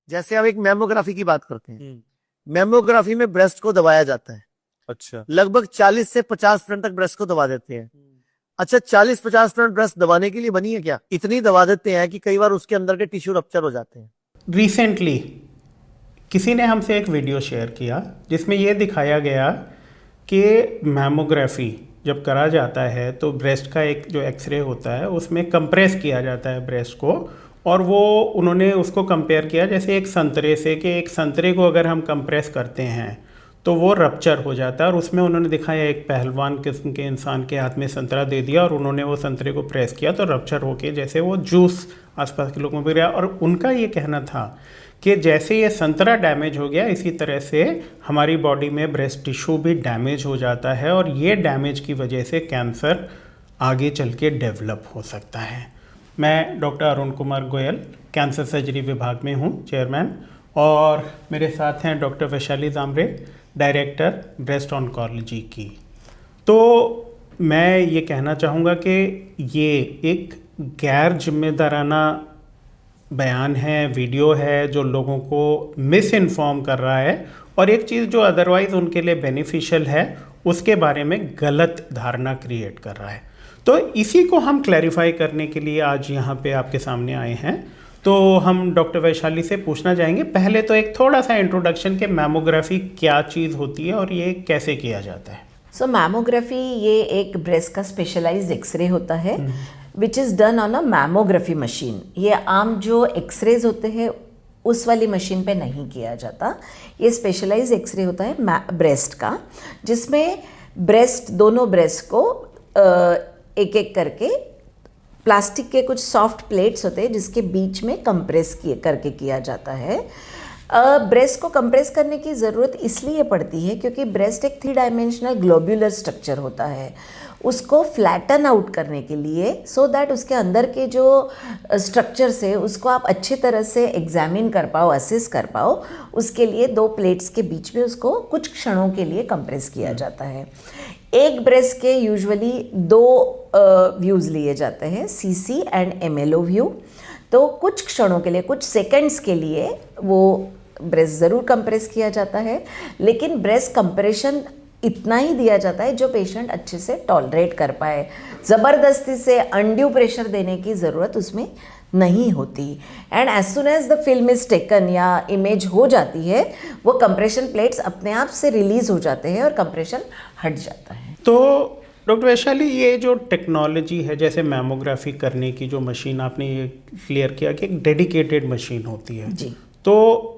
जैसे अब एक मेमोग्राफी की बात करते हैं, मेमोग्राफी में ब्रेस्ट को दबाया जाता है। अच्छा। लगभग 40 से 50% तक ब्रेस्ट को दबा देते हैं। अच्छा, 40-50% ब्रेस्ट दबाने के लिए बनी है क्या? इतनी दबा देते हैं कि कई बार उसके अंदर के टिश्यू रप्चर हो जाते हैं। रिसेंटली किसी ने हमसे एक वीडियो शेयर किया जिसमें ये दिखाया गया कि मैमोग्राफी जब करा जाता है तो ब्रेस्ट का एक जो एक्सरे होता है उसमें कंप्रेस किया जाता है ब्रेस्ट को, और वो उन्होंने उसको कंपेयर किया जैसे एक संतरे से, कि एक संतरे को अगर हम कंप्रेस करते हैं तो वो रप्चर हो जाता है। और उसमें उन्होंने दिखाया एक पहलवान किस्म के इंसान के हाथ में संतरा दे दिया और उन्होंने वो संतरे को प्रेस किया तो रप्चर होके जैसे वो जूस आसपास के लोगों में गिरा। और उनका ये कहना था कि जैसे ये संतरा डैमेज हो गया इसी तरह से हमारी बॉडी में ब्रेस्ट टिश्यू भी डैमेज हो जाता है, और ये डैमेज की वजह से कैंसर आगे चल के डेवलप हो सकता है। मैं doctor Arun Kumar Goyal cancer surgery विभाग में हूँ चेयरमैन, और मेरे साथ हैं doctor Vaishali Jamre, director breast oncology की। तो मैं ये कहना चाहूँगा कि ये एक गैर जिम्मेदाराना बयान है, वीडियो है जो लोगों को मिस इन्फॉर्म कर रहा है, और एक चीज़ जो अदरवाइज़ उनके लिए बेनिफिशियल है उसके बारे में गलत धारणा क्रिएट कर रहा है। तो इसी को हम क्लैरिफाई करने के लिए आज यहाँ पे आपके सामने आए हैं। तो हम डॉक्टर वैशाली से पूछना चाहेंगे, पहले तो एक थोड़ा सा इंट्रोडक्शन कि मैमोग्राफी क्या चीज़ होती है और ये कैसे किया जाता है। सो मैमोग्राफी ये एक ब्रेस्ट का स्पेशलाइज्ड एक्सरे होता है which is done on a mammography machine. ये आम जो एक्सरेज होते हैं उस वाली मशीन पे नहीं किया जाता। ये स्पेशलाइज्ड एक्सरे होता है ब्रेस्ट का, जिसमें दोनों ब्रेस्ट को एक एक करके प्लास्टिक के कुछ सॉफ्ट प्लेट्स होते हैं जिसके बीच में कंप्रेस करके किया जाता है। ब्रेस्ट को कंप्रेस करने की ज़रूरत इसलिए पड़ती है क्योंकि ब्रेस्ट एक 3 डायमेंशनल ग्लोब्यूलर स्ट्रक्चर होता है। उसको फ्लैटन आउट करने के लिए सो दैट उसके अंदर के जो स्ट्रक्चर्स है उसको आप अच्छे तरह से एग्जामिन कर पाओ, असेस कर पाओ, उसके लिए 2 प्लेट्स के बीच में उसको कुछ क्षणों के लिए कंप्रेस किया जाता है। एक ब्रेस्ट के यूजुअली 2 व्यूज़ लिए जाते हैं, सीसी एंड एमएलओ व्यू। तो कुछ क्षणों के लिए, कुछ सेकंड्स के लिए वो ब्रेस्ट ज़रूर कंप्रेस किया जाता है, लेकिन ब्रेस्ट कंप्रेशन इतना ही दिया जाता है जो पेशेंट अच्छे से टॉलरेट कर पाए। ज़बरदस्ती से अनड्यू प्रेशर देने की ज़रूरत उसमें नहीं होती। And as soon as the film is taken या इमेज हो जाती है, वो कंप्रेशन प्लेट्स अपने आप से रिलीज़ हो जाते हैं और कंप्रेशन हट जाता है। तो डॉक्टर वैशाली, ये जो टेक्नोलॉजी है, जैसे मैमोग्राफी करने की जो मशीन आपने ये क्लियर किया कि एक डेडिकेटेड मशीन होती है जी, तो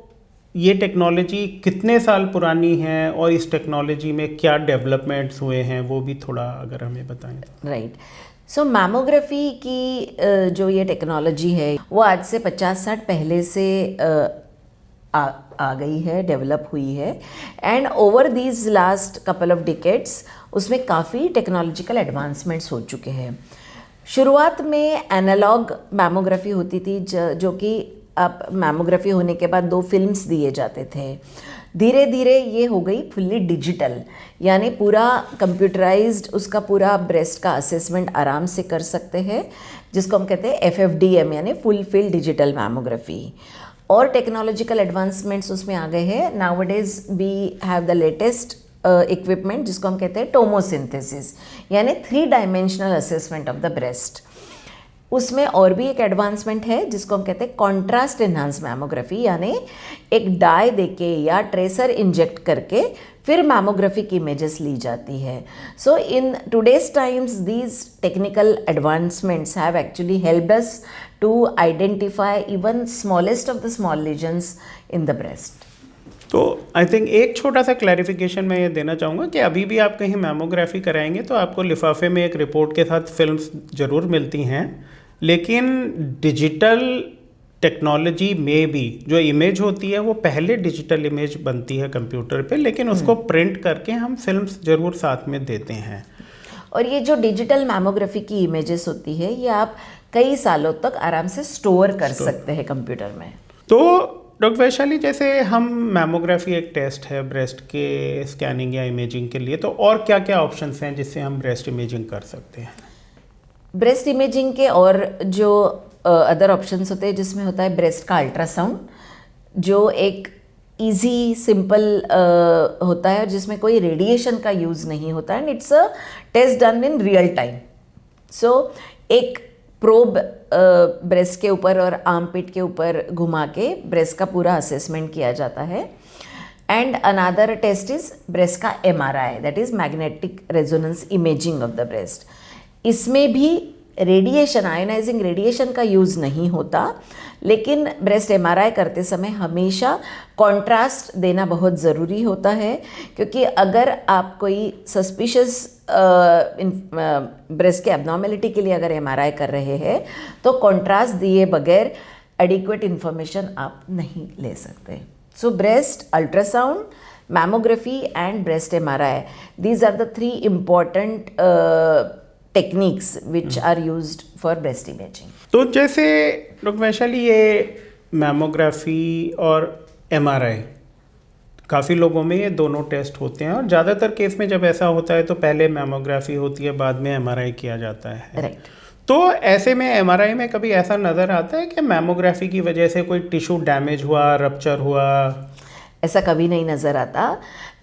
ये टेक्नोलॉजी कितने साल पुरानी है और इस टेक्नोलॉजी में क्या डेवलपमेंट्स हुए हैं वो भी थोड़ा अगर हमें बताएं। राइट। सो मैमोग्राफी की जो ये टेक्नोलॉजी है वो आज से 50-60 पहले से आ गई है, डेवलप हुई है। And over these last couple of decades उसमें काफ़ी टेक्नोलॉजिकल एडवांसमेंट्स हो चुके हैं। शुरुआत में एनालॉग मैमोग्राफी होती थी जो कि अब मैमोग्राफी होने के बाद 2 फिल्म्स दिए जाते थे। धीरे धीरे ये हो गई फुल्ली डिजिटल, यानी पूरा कंप्यूटराइज्ड, उसका पूरा ब्रेस्ट का असेसमेंट आराम से कर सकते हैं, जिसको हम कहते हैं FFDM यानी फुल फील्ड डिजिटल मैमोग्राफी। और टेक्नोलॉजिकल एडवांसमेंट्स उसमें आ गए हैं। Nowadays we have the latest equipment जिसको हम कहते हैं टोमोसिंथेसिस, यानी 3 dimensional assessment of the breast. उसमें और भी एक एडवांसमेंट है जिसको हम कहते हैं कॉन्ट्रास्ट एनहांस मैमोग्राफी, यानी एक डाई देके या ट्रेसर इंजेक्ट करके फिर मैमोग्राफी की इमेजेस ली जाती है। So in today's times these technical advancements have actually helped us to identify even smallest of the small lesions in the breast. तो आई थिंक एक छोटा सा क्लैरिफिकेशन मैं ये देना चाहूँगा कि अभी भी आप कहीं मैमोग्राफी कराएंगे तो आपको लिफाफे में एक रिपोर्ट के साथ फिल्म्स ज़रूर मिलती हैं, लेकिन डिजिटल टेक्नोलॉजी में भी जो इमेज होती है वो पहले डिजिटल इमेज बनती है कंप्यूटर पे, लेकिन उसको प्रिंट करके हम फिल्म्स ज़रूर साथ में देते हैं। और ये जो डिजिटल मैमोग्राफी की इमेजेस होती है ये आप कई सालों तक आराम से स्टोर कर सकते हैं कंप्यूटर में। तो डॉक्टर वैशाली, जैसे हम मैमोग्राफी एक टेस्ट है ब्रेस्ट के स्कैनिंग या इमेजिंग के लिए, तो और क्या क्या ऑप्शंस हैं जिससे हम ब्रेस्ट इमेजिंग कर सकते हैं? ब्रेस्ट इमेजिंग के और जो अदर ऑप्शंस होते हैं जिसमें होता है ब्रेस्ट का अल्ट्रासाउंड, जो एक इजी सिंपल होता है, जिसमें कोई रेडिएशन का यूज़ नहीं होता है, and it's a test done in real time. So एक प्रोब ब्रेस्ट के ऊपर और आर्मपिट के ऊपर घुमा के ब्रेस्ट का पूरा असेसमेंट किया जाता है. And another test is breast का MRI, that is magnetic resonance imaging of the breast. इसमें भी रेडिएशन, आयोनाइजिंग रेडिएशन का यूज़ नहीं होता, लेकिन ब्रेस्ट MRI करते समय हमेशा कॉन्ट्रास्ट देना बहुत ज़रूरी होता है, क्योंकि अगर आप कोई सस्पिशियस ब्रेस्ट के एब्नॉर्मेलिटी के लिए अगर MRI कर रहे हैं तो कॉन्ट्रास्ट दिए बगैर एडिक्वेट इन्फॉर्मेशन आप नहीं ले सकते. सो breast ultrasound, mammography and breast MRI, these are the three important techniques which are used for breast imaging. तो जैसे डॉक्टर वैशाली, ये मैमोग्राफी और MRI काफ़ी लोगों में ये दोनों टेस्ट होते हैं, और ज़्यादातर केस में जब ऐसा होता है तो पहले मैमोग्राफी होती है, बाद में MRI किया जाता है. राइट. तो ऐसे में MRI में कभी ऐसा नज़र आता है कि मैमोग्राफी की वजह से कोई टिश्यू डैमेज हुआ, रप्चर हुआ? ऐसा कभी नहीं नज़र आता.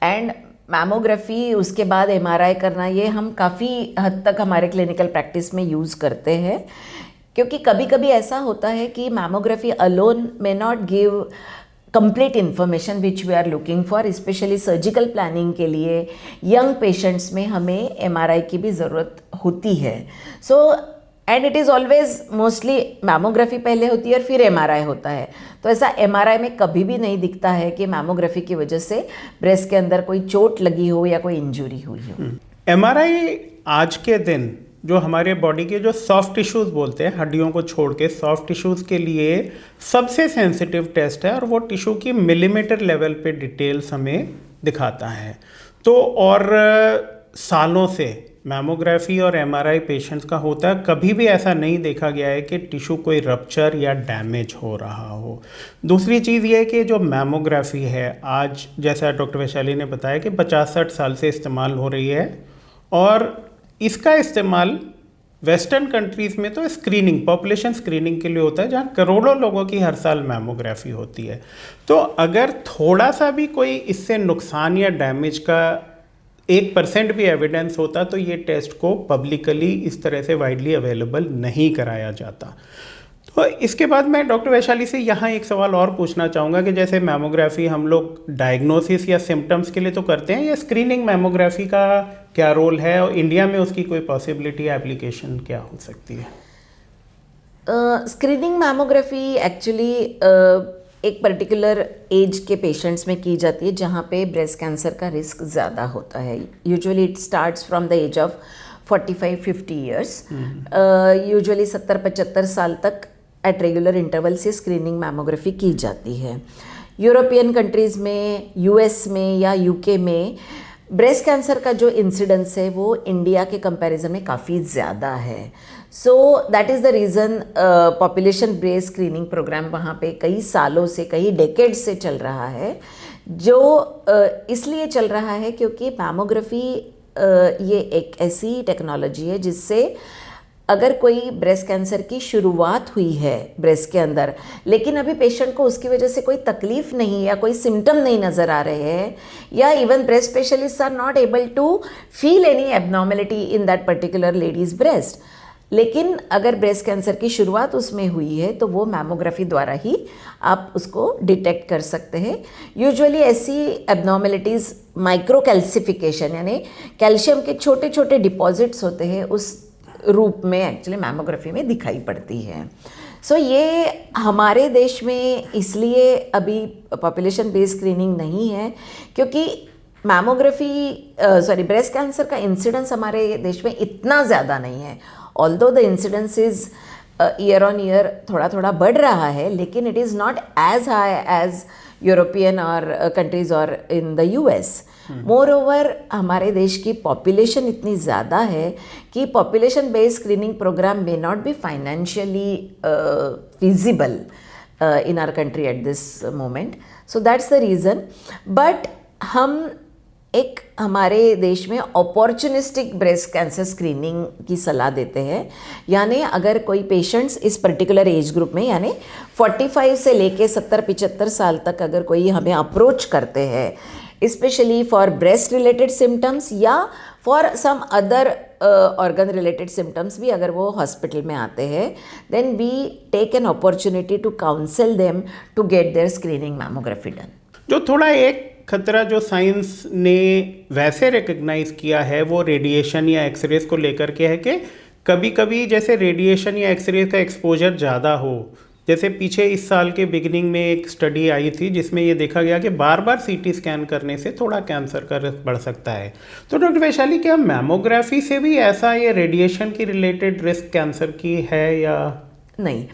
एंड मैमोग्राफी उसके बाद MRI करना, ये हम काफ़ी हद तक हमारे क्लिनिकल प्रैक्टिस में यूज़ करते हैं, क्योंकि कभी कभी ऐसा होता है कि mammography alone may not give complete information which we are looking for. Specially surgical planning के लिए यंग पेशेंट्स में हमें MRI की भी ज़रूरत होती है. So and it is always mostly mammography पहले होती है और फिर MRI होता है. तो ऐसा MRI में कभी भी नहीं दिखता है कि मैमोग्राफी की वजह से ब्रेस्ट के अंदर कोई चोट लगी हो या कोई इंजरी हुई हो. MRI आज के दिन जो हमारे बॉडी के जो सॉफ्ट टिश्यूज़ बोलते हैं, हड्डियों को छोड़ के सॉफ्ट टिश्यूज़ के लिए सबसे सेंसिटिव टेस्ट है, और वो टिश्यू की मिलीमीटर लेवल पे डिटेल्स हमें दिखाता है. तो और सालों से मैमोग्राफी और MRI पेशेंट्स का होता है, कभी भी ऐसा नहीं देखा गया है कि टिश्यू कोई रप्चर या डैमेज हो रहा हो. दूसरी चीज़ ये है कि जो मैमोग्राफी है आज, जैसा डॉक्टर वैशाली ने बताया कि 50-60 साल से इस्तेमाल हो रही है, और इसका इस्तेमाल वेस्टर्न कंट्रीज़ में तो स्क्रीनिंग, पॉपुलेशन स्क्रीनिंग के लिए होता है, जहाँ करोड़ों लोगों की हर साल मैमोग्राफी होती है. तो अगर थोड़ा सा भी कोई इससे नुकसान या डैमेज का 1% भी एविडेंस होता तो ये टेस्ट को पब्लिकली इस तरह से वाइडली अवेलेबल नहीं कराया जाता. तो इसके बाद मैं डॉक्टर वैशाली से यहाँ एक सवाल और पूछना चाहूँगा कि जैसे मैमोग्राफी हम लोग डायग्नोसिस या सिम्टम्स के लिए तो करते हैं, या स्क्रीनिंग मैमोग्राफी का क्या रोल है, और इंडिया में उसकी कोई पॉसिबिलिटी या एप्लीकेशन क्या हो सकती है? स्क्रीनिंग मैमोग्राफी एक्चुअली एक पर्टिकुलर एज के पेशेंट्स में की जाती है जहाँ पे ब्रेस्ट कैंसर का रिस्क ज़्यादा होता है. Usually it starts from the age of 45-50 years. Usually 70-75 साल तक एट रेगुलर इंटरवल से स्क्रीनिंग मैमोग्राफी की जाती है. यूरोपियन कंट्रीज़ में, US में या UK में ब्रेस्ट कैंसर का जो इंसिडेंस है वो इंडिया के कंपैरिजन में काफ़ी ज़्यादा है. So that is the reason population based screening programme वहाँ पे कई सालों से, कई डेकेड्स से चल रहा है, जो इसलिए चल रहा है क्योंकि मैमोग्राफी ये एक ऐसी टेक्नोलॉजी है जिससे अगर कोई ब्रेस्ट कैंसर की शुरुआत हुई है ब्रेस्ट के अंदर, लेकिन अभी पेशेंट को उसकी वजह से कोई तकलीफ नहीं या कोई सिम्टम नहीं नज़र आ रहे हैं, या even breast specialist are not able to feel any abnormality in that particular ladies breast, लेकिन अगर ब्रेस्ट कैंसर की शुरुआत उसमें हुई है तो वो मैमोग्राफी द्वारा ही आप उसको डिटेक्ट कर सकते हैं. यूजुअली ऐसी एबनॉर्मेलिटीज़ माइक्रो कैल्सिफिकेशन यानी कैल्शियम के छोटे छोटे डिपॉजिट्स होते हैं, उस रूप में एक्चुअली मैमोग्राफी में दिखाई पड़ती है. सो ये हमारे देश में इसलिए अभी पॉपुलेशन बेस्ड स्क्रीनिंग नहीं है क्योंकि ब्रेस्ट कैंसर का इंसिडेंस हमारे देश में इतना ज़्यादा नहीं है. Although the incidence is year on year थोड़ा थोड़ा बढ़ रहा है, लेकिन it is not as high as European और कंट्रीज़ और in the US. Moreover हमारे देश की पॉपुलेशन इतनी ज़्यादा है कि population based screening programme may not be financially feasible in our country at this moment. So that's the reason. But हम एक हमारे देश में अपॉर्चुनिस्टिक ब्रेस्ट कैंसर स्क्रीनिंग की सलाह देते हैं, यानी अगर कोई पेशेंट्स इस पर्टिकुलर एज ग्रुप में यानी 45 से लेके 70-75 साल तक अगर कोई हमें अप्रोच करते हैं specially for breast related symptoms या for some other organ related symptoms भी अगर वो हॉस्पिटल में आते हैं, then we take an opportunity to counsel them to get their screening mammography done. जो थोड़ा एक खतरा जो साइंस ने वैसे रिकग्नाइज किया है वो रेडिएशन या एक्सरेज को लेकर के है कि कभी कभी जैसे रेडिएशन या एक्सरेज का एक्सपोजर ज़्यादा हो, जैसे पीछे इस साल के बिगिनिंग में एक स्टडी आई थी जिसमें ये देखा गया कि बार बार सीटी स्कैन करने से थोड़ा कैंसर का रिस्क बढ़ सकता है। तो डॉक्टर वैशाली, क्या मैमोग्राफी से भी ऐसा ये रेडिएशन की रिलेटेड रिस्क कैंसर की है या नहीं?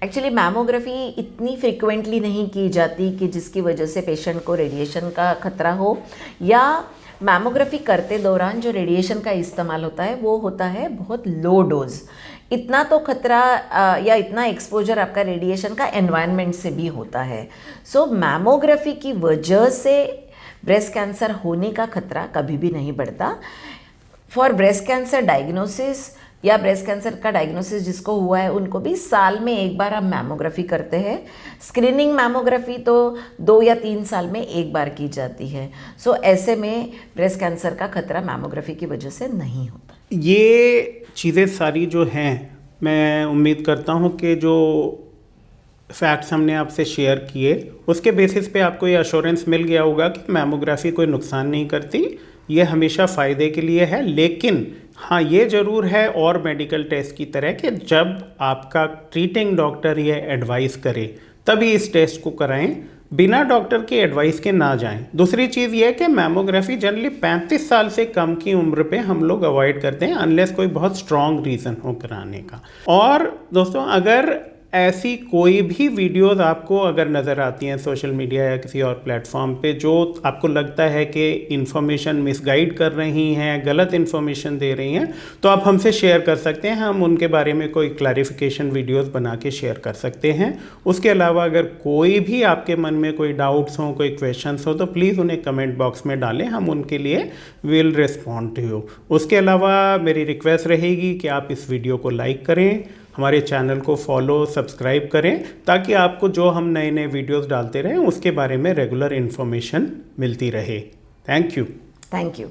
एक्चुअली मैमोग्राफी इतनी फ्रिक्वेंटली नहीं की जाती कि जिसकी वजह से पेशेंट को रेडिएशन का खतरा हो, या मैमोग्राफी करते दौरान जो रेडिएशन का इस्तेमाल होता है वो होता है बहुत लो डोज। इतना तो खतरा या इतना एक्सपोजर आपका रेडिएशन का एनवायरनमेंट से भी होता है। सो मैमोग्राफी की वजह से ब्रेस्ट कैंसर होने का खतरा कभी भी नहीं बढ़ता। फॉर ब्रेस्ट कैंसर डायग्नोसिस या ब्रेस्ट कैंसर का डायग्नोसिस जिसको हुआ है उनको भी साल में एक बार हम मैमोग्राफी करते हैं। स्क्रीनिंग मैमोग्राफी तो 2 या 3 साल में एक बार की जाती है। सो ऐसे में ब्रेस्ट कैंसर का खतरा मैमोग्राफी की वजह से नहीं होता। ये चीज़ें सारी जो हैं, मैं उम्मीद करता हूँ कि जो फैक्ट्स हमने आपसे शेयर किए उसके बेसिस पे आपको ये अश्योरेंस मिल गया होगा कि मैमोग्राफी कोई नुकसान नहीं करती, ये हमेशा फ़ायदे के लिए है। लेकिन हाँ, ये ज़रूर है और मेडिकल टेस्ट की तरह कि जब आपका ट्रीटिंग डॉक्टर ये एडवाइस करे तभी इस टेस्ट को कराएं, बिना डॉक्टर की एडवाइस के ना जाएं। दूसरी चीज़ ये है कि मैमोग्राफी जनरली 35 साल से कम की उम्र पे हम लोग अवॉइड करते हैं अनलेस कोई बहुत स्ट्रॉन्ग रीज़न हो कराने का। और दोस्तों, अगर ऐसी कोई भी वीडियोस आपको अगर नज़र आती हैं सोशल मीडिया या किसी और प्लेटफॉर्म पे जो आपको लगता है कि इन्फॉर्मेशन मिसगाइड कर रही हैं, गलत इन्फॉर्मेशन दे रही हैं, तो आप हमसे शेयर कर सकते हैं। हम उनके बारे में कोई क्लैरिफिकेशन वीडियोस बना के शेयर कर सकते हैं। उसके अलावा अगर कोई भी आपके मन में कोई डाउट्स हों, कोई क्वेश्चंस हो, तो प्लीज़ उन्हें कमेंट बॉक्स में डालें, हम उनके लिए विल रिस्पॉन्ड टू यू। उसके अलावा मेरी रिक्वेस्ट रहेगी कि आप इस वीडियो को लाइक करें, हमारे चैनल को फॉलो सब्सक्राइब करें, ताकि आपको जो हम नए नए वीडियोस डालते रहें उसके बारे में रेगुलर इन्फॉर्मेशन मिलती रहे। Thank you. Thank you.